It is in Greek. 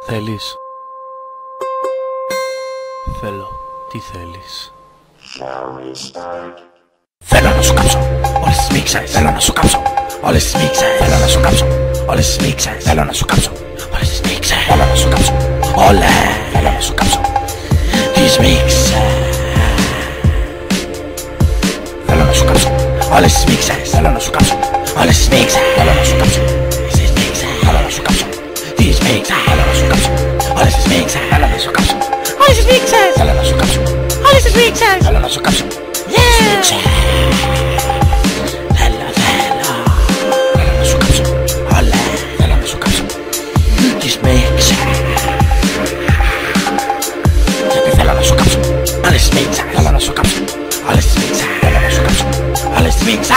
Θέλεις? Θέλω. Τι θέλεις? Θέλω να σου κάψω όλες τις μίξες. Θέλω να σου κάψω όλες τις μίξες. Θέλω να σου κάψω όλες τις μίξες. Θέλω να σου κάψω όλες τις μίξες. Θέλω να σου κάψω όλες. Θέλω να σου κάψω τις μίξες. Θέλω να σου κάψω όλες τις μίξες. Θέλω να σου κάψω όλες τις μίξες. Θέλω να σου κάψω τις μίξες. Θέλω να σου κάψω τις μίξες. Θέλω να σου κάψω όλες τις μίξες. Θέλω να σου κάψω όλες τις μίξες. Θέλω να σου κάψω όλες τις μίξες. Θέλω να σου κάψω τις μίξες. Θέλω να σου κάψω όλες. Θέλω να σου κάψω τις μίξες. Γιατί θέλω να σου κάψω όλες τις μίξες. Θέλω να σου κάψω όλες τις μίξες. Θέλω να σου κάψω όλες τις μίξες.